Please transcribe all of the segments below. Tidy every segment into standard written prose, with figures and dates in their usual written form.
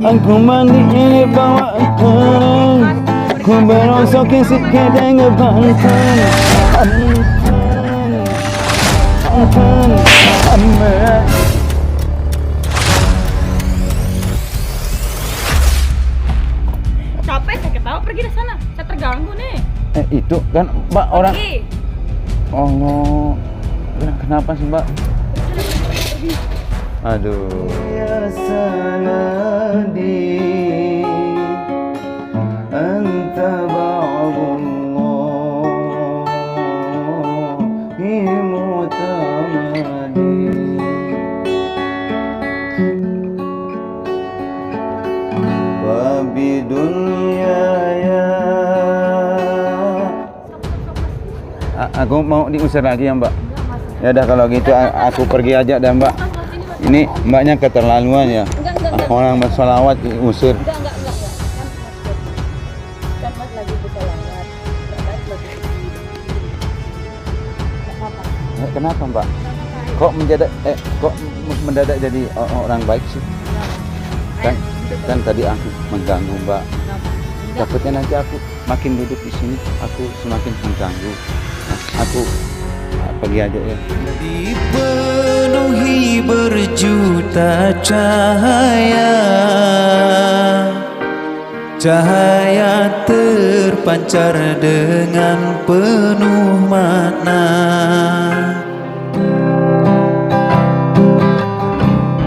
Aku mandi ini bawa tenang, ku berosok isi kedeng banten. Banten, amat. Capek saya ketawa, pergi dari sana. Saya terganggu nih. Itu kan Mbak orang. Pergi. Allah, kenapa sih Mbak? Aduh. Ya sanadi anta ba'adullahi mutamadi wa bidunyaya. Aku mau diusir lagi ya Mbak. Ya udah kalau gitu aku pergi aja dah Mbak. Ini Mbaknya keterlaluan ya. Orang bersolawat diusir. Enggak. Kan Mas lagi bersolawat. Enggak lagi. Enggak apa-apa. Kenapa Mbak? Kok mendadak jadi orang baik sih? Kan tadi aku mengganggu Mbak. Takutnya nanti aku makin duduk di sini, aku semakin mengganggu. Nah, aku pergi aja ya. Dipenuhi berjuta cahaya, cahaya terpancar dengan penuh makna.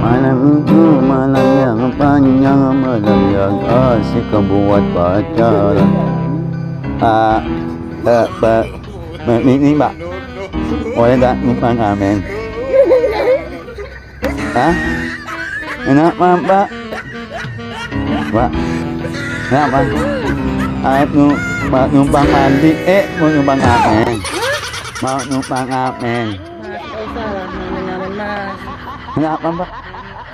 Malam itu malam yang panjang, malam yang asik buat pacaran. Ini Mbak, boleh tak numpang amin? Hah? Kenapa Mbak? Mbak, kenapa? Aku mau numpang mandi, mau numpang amin. Mau numpang amin. Mas, enggak usah lah nyaman Mas. Kenapa Mbak?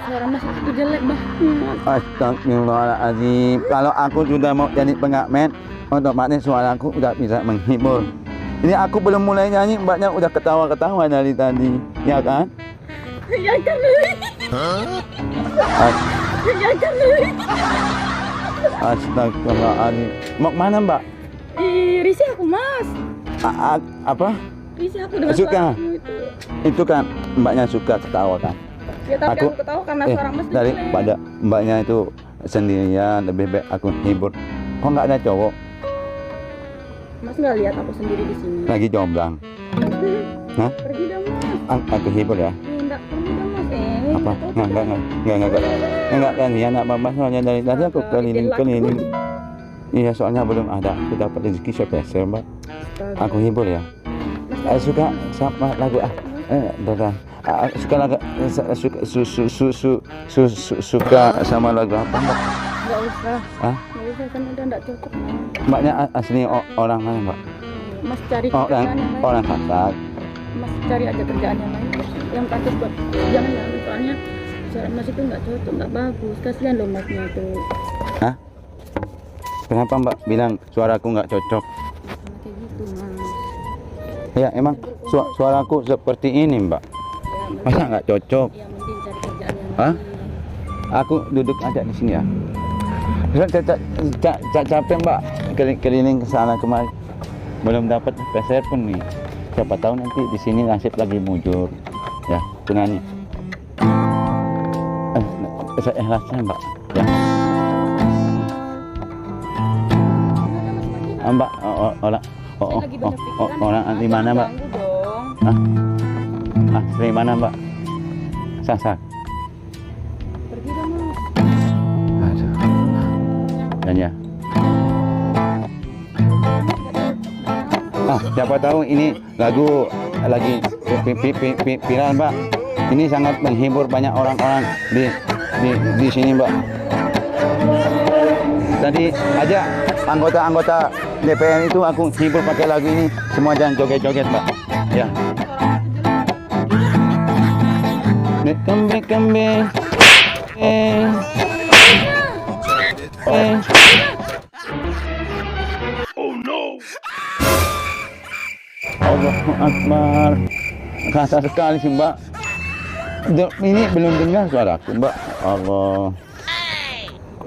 Suara Mas itu jelek banget. Astagfirullahaladzim. Kalau aku sudah mau jadi pengamen, otomatis suaraku udah bisa menghibur. Ini aku belum mulai nyanyi, Mbaknya udah ketawa-ketawa dari tadi, ya kan? Ya kan Lili. Ya kan Lili. Astagfirullahaladzim. Mau kemana Mbak? Risih aku Mas. Apa? Risih aku dengan Suka? suaramu itu. Itu kan Mbaknya suka ketawa kan? Ya tapi aku ketawa karena suara Mas itu jelek. Daripada Mbaknya itu sendirian, lebih baik aku hibur. Kok nggak ada cowok? Mas nggak lihat aku sendiri di sini. Lagi jomblang. Hah? Pergi dong Mas. Aku hibur ya. Enggak pergi dong Mas. Apa? Enggak kan ya nak Mama, soalnya dari tadi aku keliling. Iya, soalnya belum ada aku dapat rezeki spesial Mbak. Aku hibur ya. Suka sama lagu suka lagu suka sama lagu apa Mbak? Enggak usah. Hah? Enggak usah kan udah enggak cocok. Mbaknya asli orang mana Mbak? Mas cari kerjaan yang lain. Orang Batak. Mas cari aja kerjaan yang lain yang pantas buat jangan soalnya suara Mas itu nggak cocok, nggak bagus, kasihan loh Masnya tuh. Hah? Kenapa Mbak bilang suaraku nggak cocok? Sama kayak gitu Mas. Ya emang suaraku seperti ini Mbak. Masa nggak cocok? Ya mending cari kerjaan yang Hah? lain. Aku duduk aja di sini ya. Capek Mbak keliling ke sana kemari. Belum dapat peser pun nih. Siapa tahu nanti di sini nasib lagi mujur. Ya, penyanyi. Saya ikhlasnya Mbak. Ya. Mbak, orang di mana Mbak? Hah? Dari mana Mbak? Sasak. Pergi dong Mas. Aduh. Dan ya. Siapa tahu ini lagu lagi viral Mbak. Ini sangat menghibur banyak orang-orang di sini Mbak. Tadi aja anggota DPR itu aku hibur pakai lagu ini, semua jangan joget-joget Mbak. Ya. Kembe. Allahu Akbar. Kasar sekali sih Mbak. Ini belum dengar suaraku Mbak. Allah.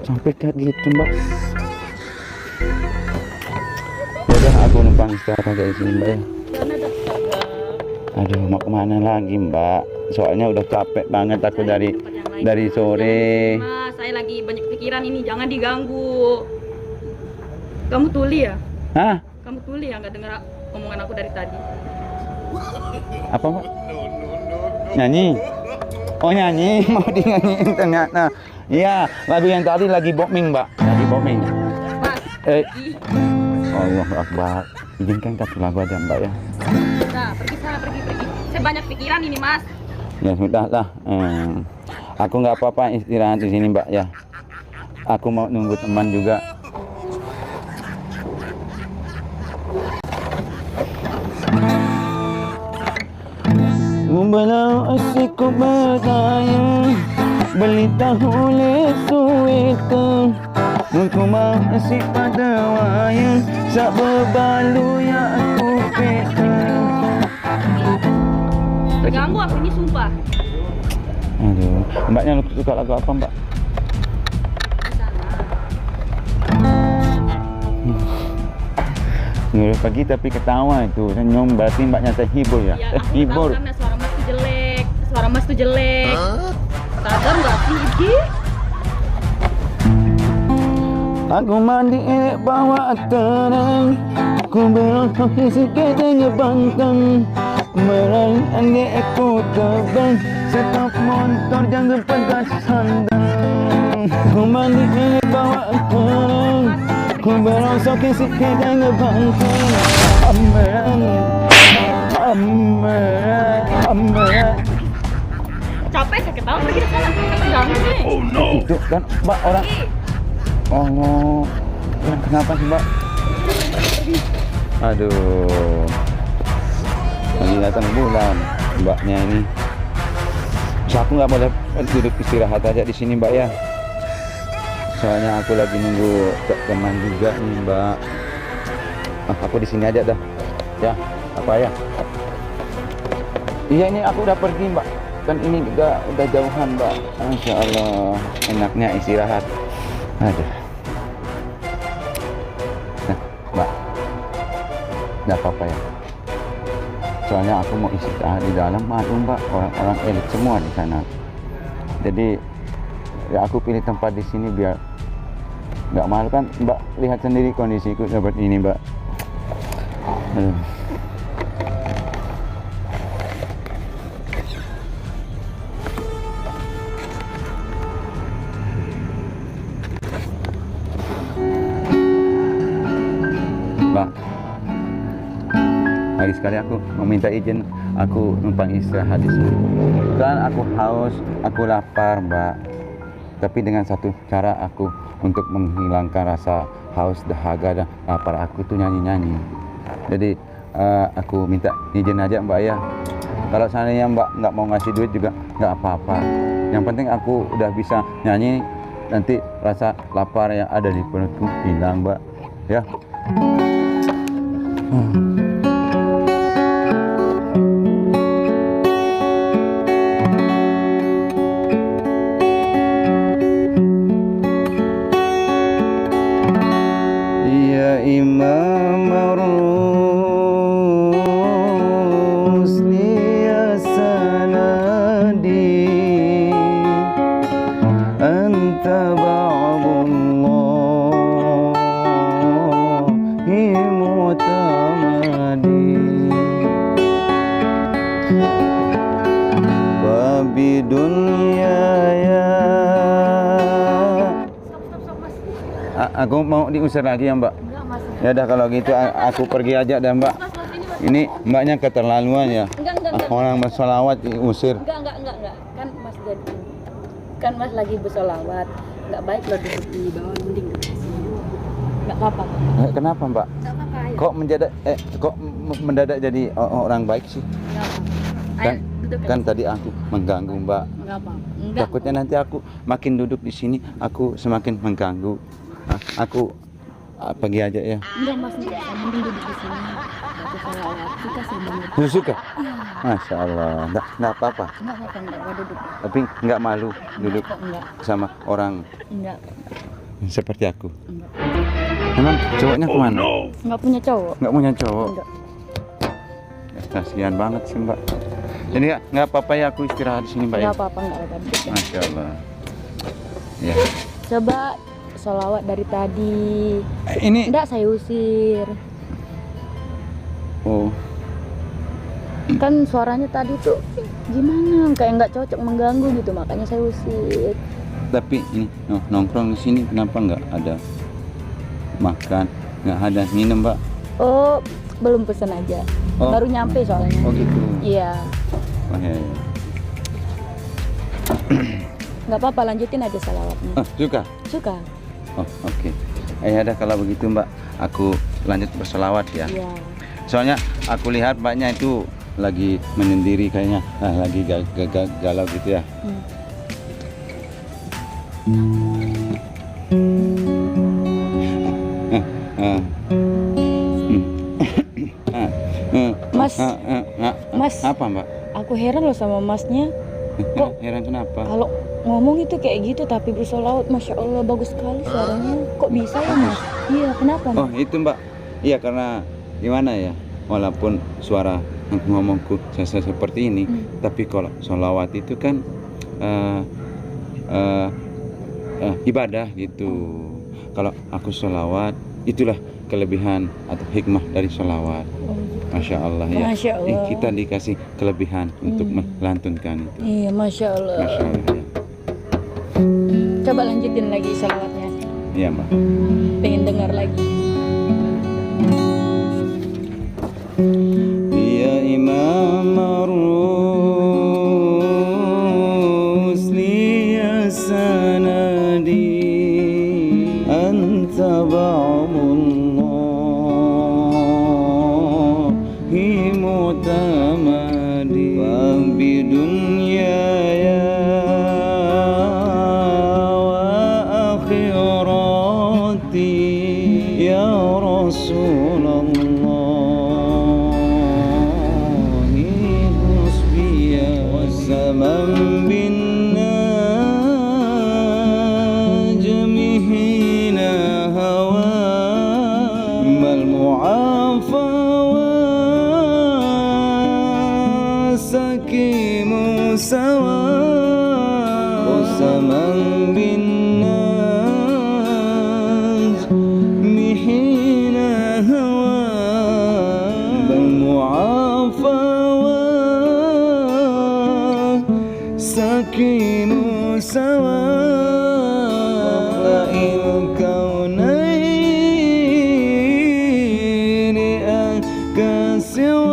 Sampai kayak gitu mbak. Yaudah aku numpang istirahat aja di sini mbak ya. Karena ada tetangga. Aduh mau kemana lagi mbak? Soalnya udah capek banget aku Cari tempat yang lain. dari sore. Mas, saya lagi banyak pikiran ini, jangan diganggu. Kamu tuli ya? Hah? Kamu tuli ya, nggak dengar omongan aku dari tadi? Apa mbak? Nyanyi? Oh nyanyi, mau dinyanyiin ternyata. Iya, lagu yang tadi lagi booming mbak. Lagi booming. Mas, pergi. Allahu Akbar. Izinkan satu lagu aja mbak ya. Nah, pergi sana, pergi. Saya banyak pikiran ini mas. Ya sudah lah. Aku nggak apa-apa istirahat di sini mbak ya. Aku mau nunggu teman juga. Walau asyik bertanya beli tahu le suitu Muku masih pada wayang sak berbalu ya aku pegang. Ganggu aku ini sumpah. Aduh, mbaknya suka lagu apa mbak? Nggak pagi tapi ketawa itu senyum berarti mbaknya terhibur ya? Ya, aku tahu Terhibur. karena suara mas tuh jelek. Suara mas tuh jelek. Sadar nggak sih, Iji? Aku mandi bawa tenang, ku berangkat sikit dengan bangkang, meraih angin aku terbang, stop motor jangan pegang sandang. Ku mandi bawa tenang, ku berangkat sikit dengan bangkang, ameran. Capek saya ketawa pergi ke sana. Ganggu nih. Oh no. Itu kan mbak orang. Oh, kenapa sih mbak? Aduh, lagi datang bulan mbaknya ini. So, aku nggak boleh duduk istirahat aja di sini mbak ya. Soalnya aku lagi nunggu teman juga nih mbak. Aku di sini aja dah. Ya, apa ya? Iya ini aku udah pergi mbak. Kan ini juga udah jauhan mbak. Masya Allah, enaknya istirahat. Aduh. Nah, mbak, nggak apa-apa ya. Soalnya aku mau istirahat di dalam, maklum mbak, orang-orang elit semua di sana. Jadi, ya aku pilih tempat di sini biar nggak malu kan, mbak. Lihat sendiri kondisiku seperti ini, mbak. Aduh. Mbak, lagi sekali aku meminta izin, aku numpang istirahat di sini. Kan aku haus, aku lapar, Mbak. Tapi dengan satu cara aku untuk menghilangkan rasa haus, dahaga dan lapar aku tuh nyanyi-nyanyi. Jadi aku minta izin aja Mbak ya. Kalau seandainya Mbak nggak mau ngasih duit juga nggak apa-apa. Yang penting aku udah bisa nyanyi, nanti rasa lapar yang ada di perutku hilang Mbak. Ya. Ya Imam Rusli ya sanadi anta ba'adullahi mutamadi babi dunia ya. Aku mau diusir lagi ya Mbak. Enggak mas. Ya udah kalau gitu aku pergi aja dah Mbak. Mas, ini mas. Ini mbaknya keterlaluan ya. Enggak. Orang bersolawat diusir. Enggak. Kan mas jadi, kan mas lagi bersolawat. Enggak baik lo duduk di bawah, mending duduk di sini. Enggak apa-apa. Kenapa Mbak? Enggak apa-apa ya. Kok mendadak jadi orang baik sih? Enggak apa-apa. Kan, Ayo, duduk kan tadi aku mengganggu Mbak. Enggak apa-apa. Enggak. Takutnya nanti aku makin duduk di sini, aku semakin mengganggu. Aku pergi aja ya. Enggak mas, enggak. Mending duduk di sini. Baca sholawat. Kita semuanya. Lu suka? Iya. Masya Allah. Nggak apa-apa. Enggak apa-apa, enggak duduk. Tapi nggak malu duduk Kok enggak? sama orang. Enggak. seperti aku. Enggak. Emang cowoknya kemana? Enggak punya cowok. Nggak punya cowok. Enggak. Ya, kasihan banget sih Mbak. Jadi nggak apa-apa ya aku istirahat di sini Mbak ya. Enggak apa-apa, enggak apa-apa. Masya Allah. Ya. Coba sholawat dari tadi. Ini. Enggak, saya usir. Oh. Kan suaranya tadi tuh gimana? Kayak nggak cocok, mengganggu gitu, makanya saya usir. Tapi ini nongkrong di sini kenapa nggak ada makan, nggak ada minum Mbak? Oh, belum pesen aja. Oh. Baru nyampe soalnya. Oh gitu. Iya. Oh, ya, ya. Nggak apa-apa, lanjutin aja salawatnya. Oh, suka? Suka? Oh oke. Ada kalau begitu Mbak, aku lanjut berselawat ya. Iya. Soalnya aku lihat Mbaknya itu lagi menyendiri kayaknya, lagi galau gitu ya. Mas. Mas. Apa Mbak? Aku heran loh sama masnya. Kok Heran kenapa? kalau ngomong itu kayak gitu tapi bersolawat, masya Allah bagus sekali suaranya. Kok bisa ya Mas? Iya, kenapa Mas? Oh itu Mbak, iya karena gimana ya, walaupun suara ngomongku seperti ini, tapi kalau sholawat itu kan ibadah gitu. Kalau aku sholawat, itulah kelebihan atau hikmah dari sholawat. Masya Allah ya. Masya Allah. Kita dikasih kelebihan untuk melantunkan itu. Iya, masya Allah. Masya Allah ya. Coba lanjutin lagi sholawatnya. Iya Mbak. Pengen dengar lagi. Ya Imam Rusli ya sanadi anta ba'amullahi mutamadi bi dunyaya wa akhirati ya Rasulullah من بالنجم هنا هوى ما المعافى وسكيم سوى وسمن بالنجم هنا هوى ما المعافى سكين سواء الكونين كسواه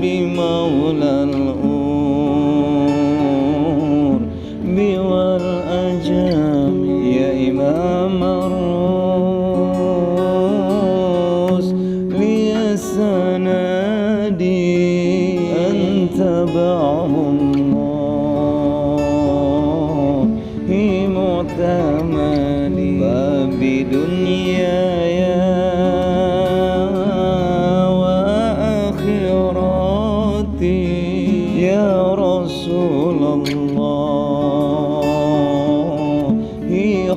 بمولى الأمور والأجام يا إمام الروس لي السنادي تبعه الله معتمدي بدنياي وآخرتي يا رسول الله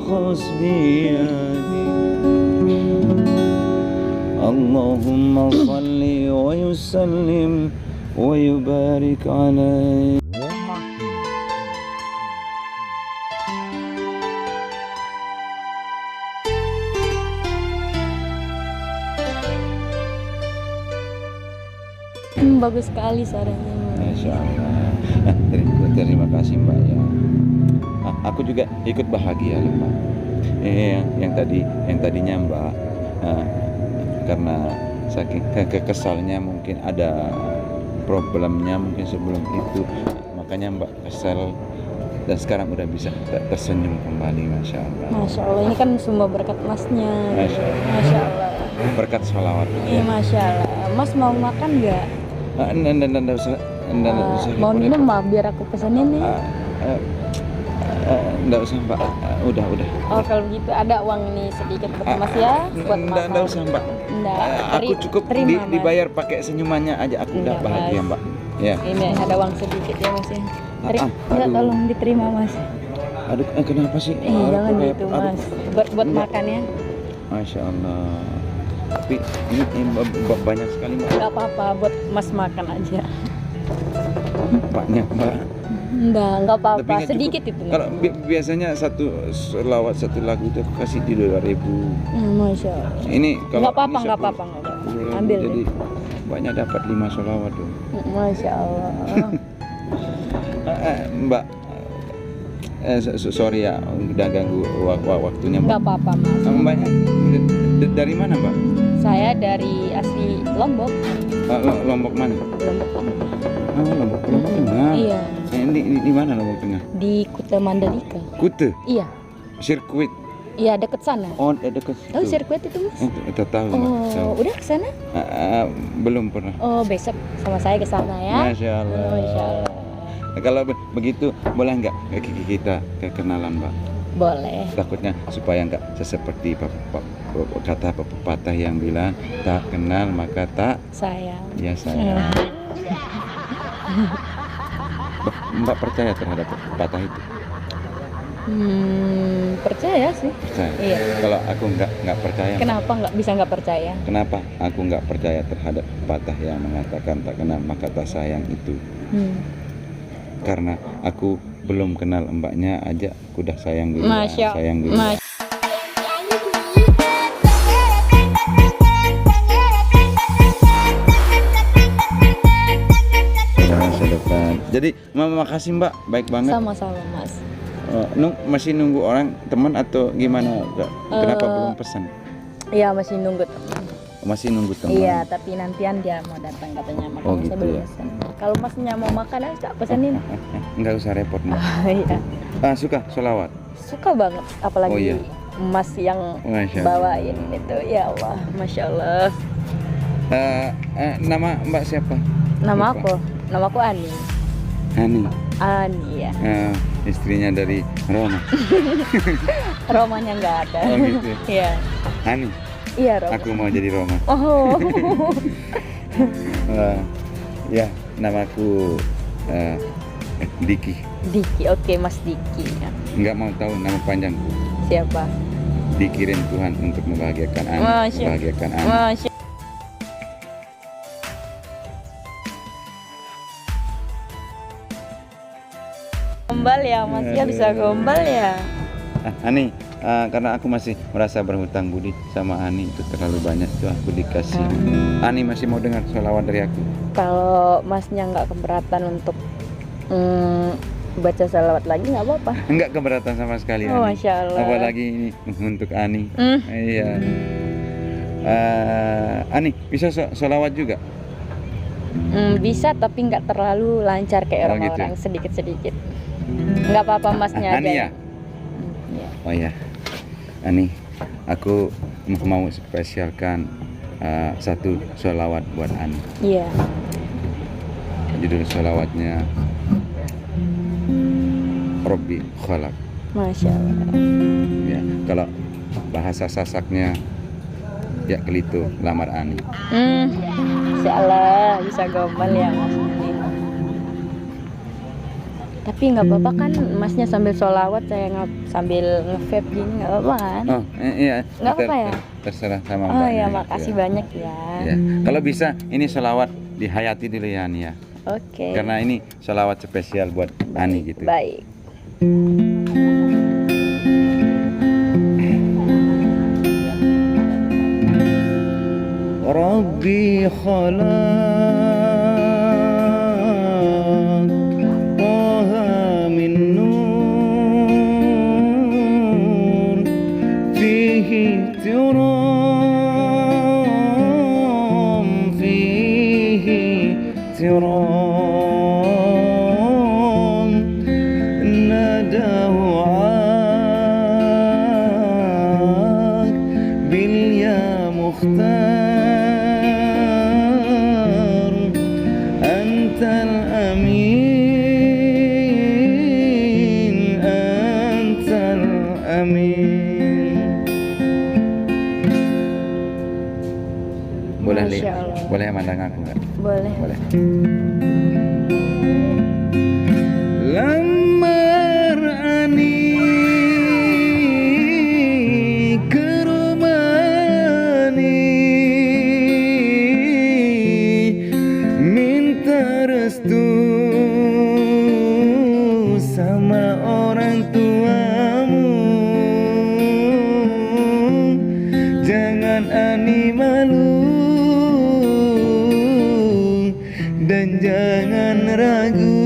خذ بيدي اللهم صل ويسلم ويبارك عليه. Bagus sekali suaranya. Masya Allah. Terima kasih Mbak ya. Aku juga ikut bahagia loh Mbak. Yang tadinya Mbak karena saking kekesalnya mungkin ada problemnya mungkin sebelum itu, makanya Mbak kesal, dan sekarang udah bisa tersenyum kembali. Masya Allah. Masya Allah, ini kan semua berkat masnya. Masya Allah. Masya Allah. Berkat sholawat. Iya, Masya Allah. Mas mau makan nggak? Enggak usah. Mau minum mah biar aku pesenin nih. Enggak usah Mbak. Udah. Oh kalau begitu ada uang nih sedikit buat Mas ya, buat makan. Enggak usah Mbak. Aku cukup dibayar pakai senyumannya aja, aku udah bahagia Mbak. Ya. Ini ada uang sedikit ya Mas ya. Enggak, tolong diterima Mas. Aduh, kenapa sih? Jangan Kayak- gitu aduh. mas. Buat Enggak. makannya. Masya Allah. Tapi ini banyak sekali Mbak. Nggak apa-apa, buat mas makan aja. Banyak Mbak. Nggak Tapi apa-apa. nggak Sedikit cukup. itu. Kalau biasanya satu selawat satu lagu itu aku kasih di 2.000. Masya Allah. Ini kalau Nggak apa-apa, ini nggak 10 apa-apa, nggak apa-apa. 10.000, Ambil jadi banyak dapat 5 selawat tuh. Masya Allah. Mbak, sorry ya udah ganggu waktunya Mbak. Nggak apa-apa mas. Mbaknya dari mana Mbak? Saya dari asli Lombok. Lombok mana? Lombok Tengah. Oh, Lombok Tengah. Iya. Di mana Lombok Tengah? Di Kuta Mandalika. Kute, Iya. sirkuit. Iya deket sana. Oh, dekat situ. Oh sirkuit itu mas. Itu tahu Mbak. Tahu. Oh udah ke sana? Belum pernah. Oh besok sama saya ke sana ya. Masya Allah. Masya Allah. Kalau begitu boleh nggak kita kenalan Mbak? Boleh. Takutnya supaya nggak seperti kata pepatah yang bilang tak kenal maka tak Sayang. ya sayang. Mbak percaya terhadap pepatah itu? Percaya sih. Percaya. Iya. Kalau aku nggak percaya. Kenapa nggak percaya? Kenapa aku nggak percaya terhadap pepatah yang mengatakan tak kenal maka tak sayang itu? Karena aku belum kenal mbaknya aja, aku udah sayang dulu. Sayang dulu. Jadi makasih Mbak, baik banget. Sama-sama Mas. Masih nunggu orang teman atau gimana? Kenapa belum pesan? Iya masih nunggu teman. Masih nunggu teman. Iya tapi nantian dia mau datang katanya makanya Oh, saya gitu belum ya. pesan. Kalau masnya mau makan tak pesanin. Enggak usah repot Mbak. Iya. Suka sholawat? Suka banget apalagi Oh, iya. Mas yang Masya Allah. bawain itu ya Allah Masya Allah. Nama Mbak siapa? Nama Lupa. Nama aku Ani. Ani ya. Istrinya dari Roma. Romanya nggak ada. Oh gitu. Iya. Ani. Iya Roma. Aku mau jadi Roma. Oh. Ya, namaku Diki. Diki, oke Mas Diki. Ya. Nggak mau tahu nama panjangku. Siapa? Dikirim Tuhan untuk membahagiakan Ani. Masya. Membahagiakan Ani. Masya. Gombal ya Mas, ya bisa gombal ya. Ani, karena aku masih merasa berhutang budi sama Ani, itu terlalu banyak tuh aku dikasih. Ani masih mau dengar sholawat dari aku. Kalau Masnya nggak keberatan untuk baca salawat lagi nggak apa-apa. Enggak keberatan sama sekali Oh, Ani. Masya Allah. Apalagi ini untuk Ani. Iya. Ani bisa sholawat juga? Bisa tapi nggak terlalu lancar kayak Oh, orang-orang, gitu. sedikit-sedikit. Nggak apa-apa Masnya Ani aja. ya? Oh ya, Ani, aku mau spesialkan satu sholawat buat Ani. Iya. Judul sholawatnya Robbi Khalaq. Masya Allah. Ya, kalau bahasa Sasaknya ya kelito lamar Ani. Insya Allah bisa gombal ya Mas ini. Tapi nggak apa-apa kan Masnya sambil sholawat saya sambil nge-vape gini nggak apa-apa kan? Oh iya. Nggak apa-apa ya? Terserah sama Oh Mbaknya. ya makasih banyak ya. Ya. Kalau bisa ini sholawat dihayati dulu ya Ani ya. Oke. Karena ini sholawat spesial buat Ani gitu. Baik. Rabbi khalaq Taha min nur Fihi tiram Fihi tiram Nadahu aak Bil ya mukhtar أنت الأمين أنت الأمين. Boleh Masya lihat, Allah. boleh mandang aku nggak? Boleh. Boleh. Lamar Ani sama orang tuamu. Jangan Ani malu dan jangan ragu.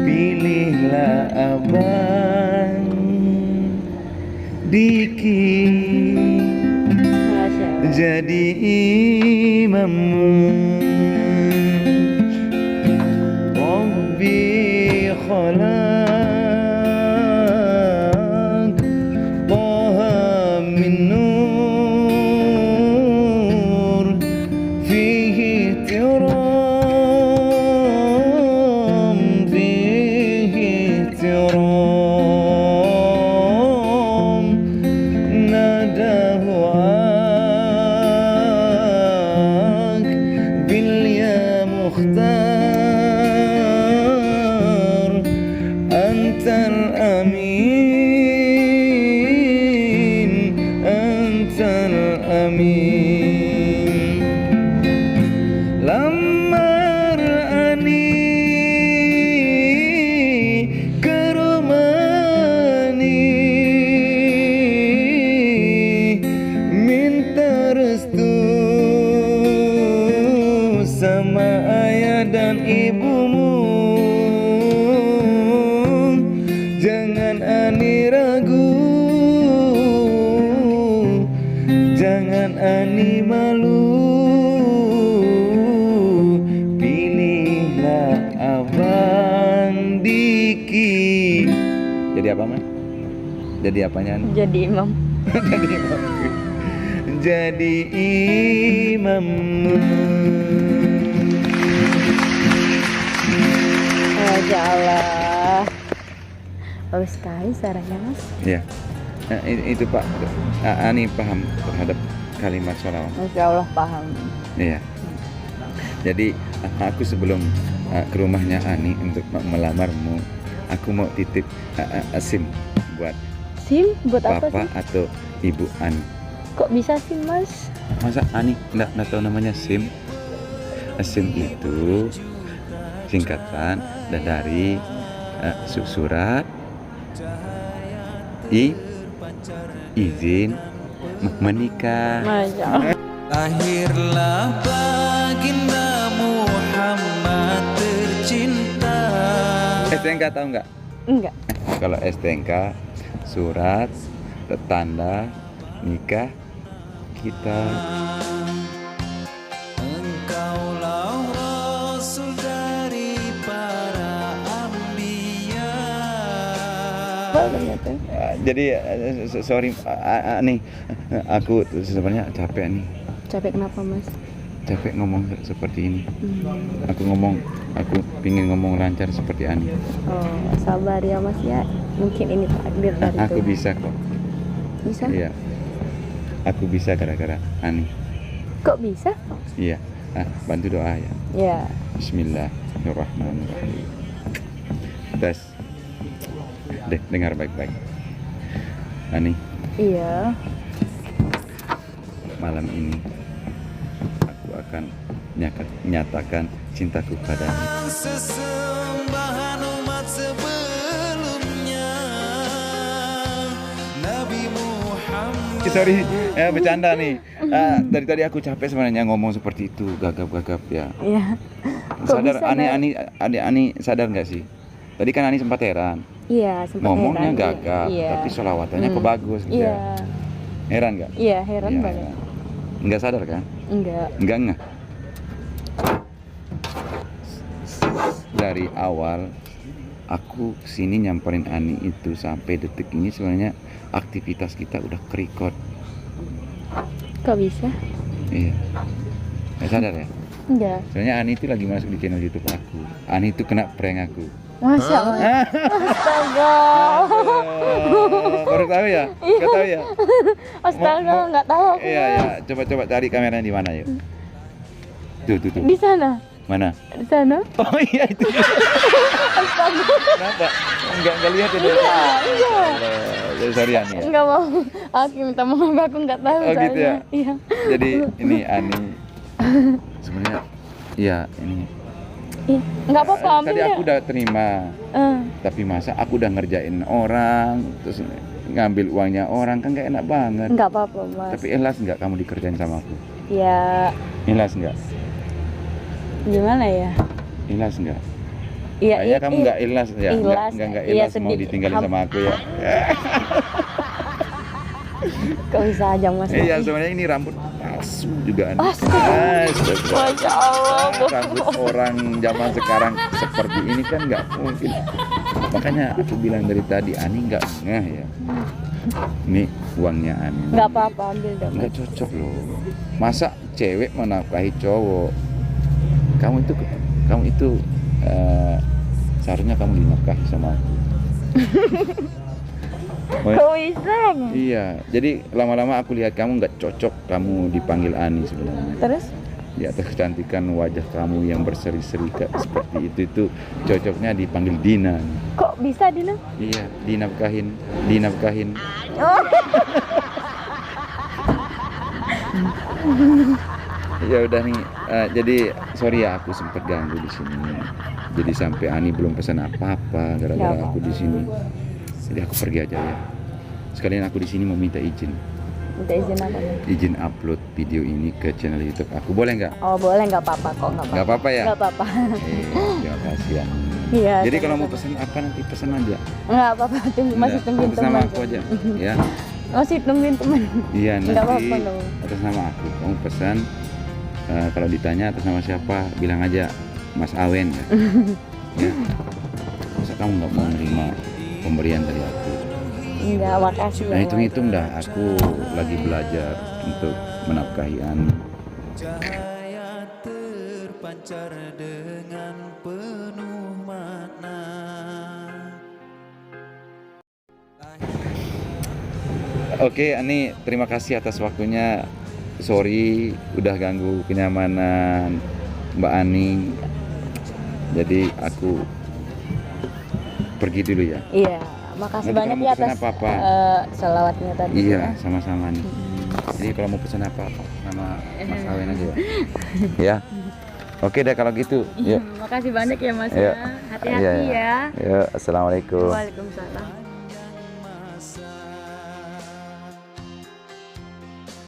Pilihlah abang Diki Masya Allah. jadi imammu. Rabbi khalaq Taha min nur fihi tiram fihi tiram nadahu ak bil ya mukhtar antal amin antal amin. Lamar Ani ke rumani, minta restu sama ayah dan ibumu. Jangan Ani ragu, jangan Ani malu. Pilihlah abang Diki. Jadi apa, Man? Jadi apanya? Jadi imam. Jadi imam. Jadi imammu. Masya Allah. Bagus sekali suaranya Mas. Ya. Itu Pak, Ani paham terhadap kalimat sholawat. Masya Allah paham. Iya. Jadi aku sebelum ke rumahnya Ani untuk melamarmu, aku mau titip SIM buat SIM buat apa Bapak sih? atau Ibu Ani. Kok bisa sih Mas? Masa Ani nggak tahu namanya SIM? SIM itu singkatan dari surat izin menikah. Masya Allah. Lahirlah baginda Muhammad tercinta. STNK tahu nggak? Enggak. Kalau STNK surat tanda nikah kita. Engkaulah Rasul dari para anbiya. Oh, ternyata. Jadi sorry nih, aku sebenarnya capek nih. Capek kenapa Mas? Capek ngomong seperti ini. Aku pingin ngomong lancar seperti Ani. Oh, sabar ya Mas ya. Mungkin ini takdir dari Aku Tuhan. bisa kok. Bisa? Iya. Aku bisa gara-gara Ani. Kok bisa? Iya. Bantu doa ya. Ya. Bismillahirrahmanirrahim. Tes. Dengar baik-baik. Ani, Iya. malam ini aku akan nyatakan cintaku padamu. Sesembahan umat sebelumnya Nabi Muhammad. Sorry, bercanda nih. Dari tadi aku capek sebenarnya ngomong seperti itu, gagap-gagap ya. Iya. Kok Sadar bisa, Ani sadar nggak sih? Tadi kan Ani sempat heran, Iya, sempat ngomongnya heran. gagap, Iya. tapi sholawatannya kok bagus gitu Iya. ya. Heran nggak? Iya, heran Iya, banget. ya. Nggak sadar kan? Enggak. Enggak. Dari awal aku kesini nyamperin Ani itu sampai detik ini sebenarnya aktivitas kita udah ke-record. Kok bisa? Iya. Nggak sadar ya? Enggak. Sebenarnya Ani itu lagi masuk di channel YouTube aku. Ani itu kena prank aku. Masya Allah. Astaga. Baru tahu ya? Nggak tahu ya? Astaga, nggak tahu aku. Iya, Mas. ya. Coba cari kameranya di mana yuk. Tuh. Di sana. Mana? Di sana. Oh iya itu. Kenapa? Enggak lihat ya? Iya. Sorry Ani ya. Enggak mau. Aku minta maaf, aku nggak tahu. Oh, gitu ya? soalnya. Iya. Jadi ini Ani sebenarnya ya ini Ih, nggak apa-apa, ambil Tadi deh. aku udah terima. Eh, Tapi masa aku udah ngerjain orang, terus ngambil uangnya orang, kan gak enak banget. nggak apa-apa mas. Tapi ikhlas nggak kamu dikerjain sama aku? Ya Ikhlas nggak? gimana ya? Ikhlas nggak? Iya, Kayaknya kamu nggak ikhlas ya? ikhlas. Nggak Iya, ikhlas mau sedih. ditinggalin sama aku ya? Kok bisa aja mas? Iya, sebenarnya ini rambut palsu juga. Astaga. Astagfirullah. Masya Allah. Rambut orang zaman sekarang seperti ini kan nggak mungkin. Makanya aku bilang dari tadi, Ani nggak ngeh ya. Ini uangnya Ani. Nggak apa-apa, ambil dong. Nggak cocok loh. Masa cewek menafkahi cowok? Kamu itu seharusnya kamu dinafkahi sama aku. Kok bisa? Iya, jadi lama-lama aku lihat kamu nggak cocok, kamu dipanggil Ani sebenarnya. Terus? Di atas kecantikan wajah kamu yang berseri-seri seperti itu cocoknya dipanggil Dina. Kok bisa Dina? Iya, dinafkahin. Ya udah nih, jadi sorry ya aku sempat ganggu di sini. Jadi sampai Ani belum pesan apa-apa gara-gara Nggak aku di sini. Jadi aku pergi aja ya. Sekalian aku di sini mau minta izin. Minta izin apa nih? Izin upload video ini ke channel YouTube aku. Boleh nggak? Oh boleh, nggak apa-apa kok, nggak apa-apa. Nggak apa-apa ya? Nggak apa-apa. Terima kasih ya. Iya. Jadi kalau mau sama-sama. pesan apa nanti pesan aja. Nggak apa-apa, masih tungguin Atas nama teman. aku aja, ya. Masih tungguin teman. Iya Nggak nanti apa-apa dong. atas nama aku. Kamu pesan. Kalau ditanya atas nama siapa, bilang aja Mas Awen ya. Ya. Masa kamu nggak mau menerima pemberian dari aku? Enggak, makasih Nah ya. hitung-hitung dah, aku lagi belajar untuk menafkahi Ani. Cahaya terpancar dengan penuh makna. Oke, Ani, terima kasih atas waktunya. Sorry udah ganggu kenyamanan Mbak Ani. Jadi aku pergi dulu ya. Iya, makasih Nanti banyak kalau mau ya pesan atas apa-apa. selawatnya tadi. Iya, ya. sama-sama nih. Jadi kalau mau pesan apa, nama Mas Awen aja ya. Ya. Oke deh kalau gitu. Yuk. Makasih banyak ya Mas Iya. ya. Hati-hati Iya, iya. ya. Yuk, assalamualaikum. Waalaikumsalam.